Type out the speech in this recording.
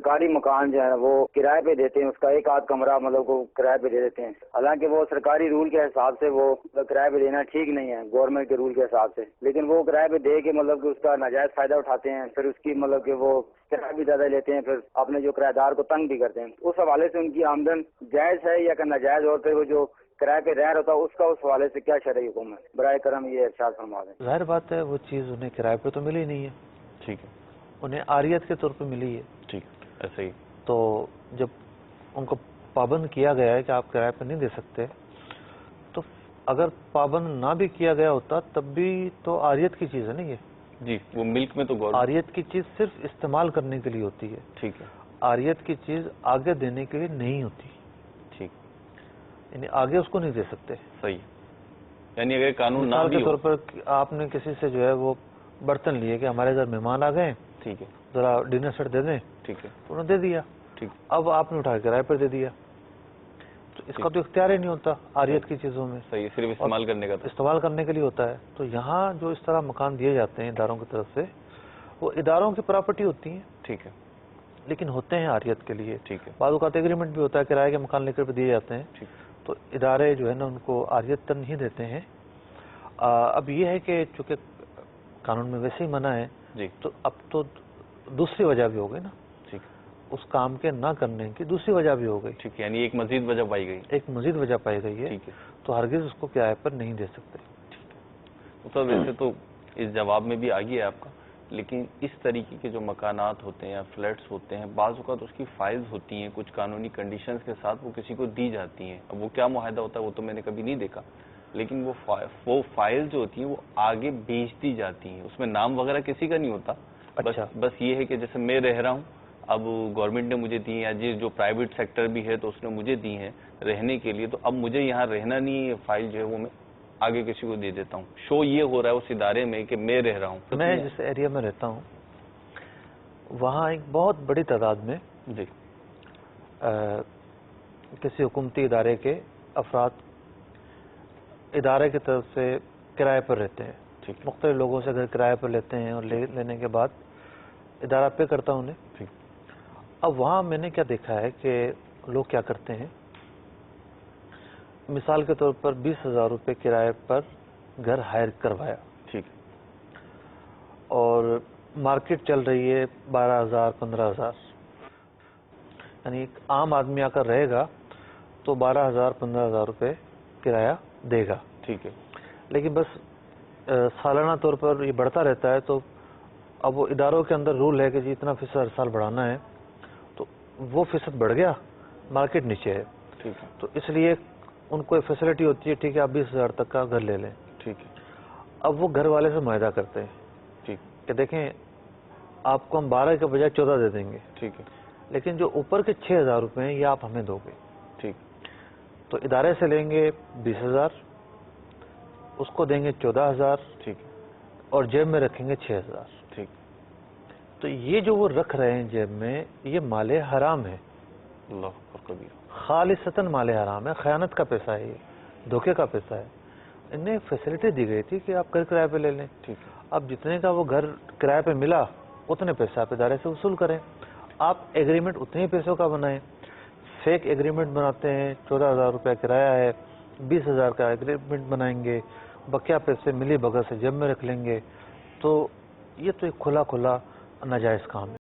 سرکاری مکان جو ہے وہ کرائے پہ دیتے ہیں، اس کا ایک آدھ کمرہ مطلب کو کرائے پہ دے دیتے ہیں، حالانکہ وہ سرکاری رول کے حساب سے وہ کرائے پہ دینا ٹھیک نہیں ہے گورنمنٹ کے رول کے حساب سے، لیکن وہ کرائے پہ دے کے مطلب کہ اس کا ناجائز فائدہ اٹھاتے ہیں، پھر اس کی مطلب کہ وہ کرایہ بھی زیادہ لیتے ہیں، پھر اپنے جو کرایہ دار کو تنگ بھی کرتے ہیں۔ اس حوالے سے ان کی آمدن جائز ہے یا کہ ناجائز، اور پھر وہ جو کرایہ پہ رہ ہوتا ہے اس کا اس حوالے سے کیا شرعی حکم ہے؟ برائے کرم یہ ارشاد فرما دیں۔ ظاہر بات ہے وہ چیز انہیں کرائے پہ تو ملی نہیں ہے، ٹھیک ہے، انہیں عاریت کے طور پہ ملی ہے، ٹھیک، ایسے ہی تو جب ان کو پابند کیا گیا ہے کہ آپ کرائے پہ نہیں دے سکتے، تو اگر پابند نہ بھی کیا گیا ہوتا تب بھی تو عاریت کی چیز ہے نا یہ۔ جی، وہ ملک میں تو گورنمنٹ عاریت کی چیز صرف استعمال کرنے کے لیے ہوتی ہے، ٹھیک ہے، عاریت کی چیز آگے دینے کے لیے نہیں ہوتی، ٹھیک، یعنی آگے اس کو نہیں دے سکتے۔ صحیح، یعنی اگر قانون نہ مثال بھی کے ہو، طور پر آپ نے کسی سے جو ہے وہ برتن لیے کہ ہمارے گھر مہمان آ گئے، ٹھیک ہے، ذرا ڈنر سیٹ دے دیں، ٹھیک ہے، تو انہوں نے دے دیا، ٹھیک، اب آپ نے اٹھا کے کرائے پر دے دیا، تو اس کا تو اختیار ہی نہیں ہوتا عاریت کی چیزوں میں، صحیح، صرف استعمال کرنے کا تھا، استعمال کرنے کے لیے ہوتا ہے۔ تو یہاں جو اس طرح مکان دیے جاتے ہیں اداروں کی طرف سے، وہ اداروں کی پراپرٹی ہوتی ہیں، ٹھیک ہے، لیکن ہوتے ہیں عاریت کے لیے۔ ٹھیک ہے، بعض اوقات ایگریمنٹ بھی ہوتا ہے، کرائے کے مکان لے کر دیے جاتے ہیں، ٹھیک، تو ادارے جو ہے نا ان کو عاریت تک نہیں دیتے ہیں۔ اب یہ ہے کہ چونکہ قانون میں ویسے ہی منع ہے، جی، تو اب تو دوسری وجہ بھی ہو گئی نا، ٹھیک، اس کام کے نہ کرنے کی دوسری وجہ بھی ہو گئی، ٹھیک، یعنی ایک مزید وجہ پائی گئی، ایک مزید وجہ پائی گئی ہے، ٹھیک ہے، تو ہرگز اس کو کرائے پر نہیں دے سکتے۔ تو ویسے تو اس جواب میں بھی آ گیا ہے آپ کا، لیکن اس طریقے کے جو مکانات ہوتے ہیں یا فلیٹس ہوتے ہیں، بعض اوقات اس کی فائلز ہوتی ہیں کچھ قانونی کنڈیشنز کے ساتھ، وہ کسی کو دی جاتی ہیں، اب وہ کیا معاہدہ ہوتا ہے وہ تو میں نے کبھی نہیں دیکھا، لیکن وہ فائل جو ہوتی ہیں وہ آگے بھیج دی جاتی ہیں، اس میں نام وغیرہ کسی کا نہیں ہوتا، بس یہ ہے کہ جیسے میں رہ رہا ہوں، اب گورنمنٹ نے مجھے دی ہیں، یا جو پرائیویٹ سیکٹر بھی ہے تو اس نے مجھے دی ہیں رہنے کے لیے، تو اب مجھے یہاں رہنا نہیں ہے، فائل جو ہے وہ میں آگے کسی کو دے دیتا ہوں، شو یہ ہو رہا ہے اس ادارے میں کہ میں رہ رہا ہوں۔ میں جس ایریا میں رہتا ہوں وہاں ایک بہت بڑی تعداد میں جی، کسی حکومتی ادارے کے افراد ادارے کی طرف سے کرائے پر رہتے ہیں، ٹھیک، مختلف لوگوں سے گھر کرائے پر لیتے ہیں، اور لینے کے بعد ادارہ پے کرتا ہوں انہیں۔ ٹھیک، اب وہاں میں نے کیا دیکھا ہے کہ لوگ کیا کرتے ہیں، مثال کے طور پر 20,000 روپے کرائے پر گھر ہائر کروایا، ٹھیک، اور مارکیٹ چل رہی ہے 12,000 15,000، یعنی ایک عام آدمی آ کر رہے گا تو 12,000 15,000 روپے کرایہ دے گا، ٹھیک ہے، لیکن بس سالانہ طور پر یہ بڑھتا رہتا ہے، تو اب وہ اداروں کے اندر رول ہے کہ جی اتنا فیصد ہر سال بڑھانا ہے، تو وہ فیصد بڑھ گیا، مارکیٹ نیچے ہے، ٹھیک ہے، تو اس لیے ان کو ایک فیسلٹی ہوتی ہے، ٹھیک ہے آپ 20,000 تک کا گھر لے لیں۔ ٹھیک ہے، اب وہ گھر والے سے معاہدہ کرتے ہیں ٹھیک، کہ دیکھیں آپ کو ہم 12 کے بجائے 14 دے دیں گے، ٹھیک ہے، لیکن جو اوپر کے 6,000 روپے ہیں یہ آپ ہمیں دو گے۔ ٹھیک، تو ادارے سے لیں گے 20,000، اس کو دیں گے 14,000، ٹھیک، اور جیب میں رکھیں گے 6,000۔ ٹھیک، تو یہ جو وہ رکھ رہے ہیں جیب میں، یہ مال حرام ہے، اللہ اکبر کبیر، خالصتاً مال حرام ہے، خیانت کا پیسہ ہے، یہ دھوکے کا پیسہ ہے۔ انہیں فیسلٹی دی گئی تھی کہ آپ گھر کرائے پہ لے لیں، ٹھیک ہے، اب جتنے کا وہ گھر کرائے پہ ملا اتنے پیسے آپ ادارے سے وصول کریں، آپ ایگریمنٹ اتنے ہی پیسوں کا بنائیں، فیک ایگریمنٹ بناتے ہیں، 14,000 روپے کرایہ ہے، 20,000 کا ایگریمنٹ بنائیں گے، بقیہ پیسے ملی بھگت سے جیب میں رکھ لیں گے، تو یہ تو ایک کھلا ناجائز کام ہے۔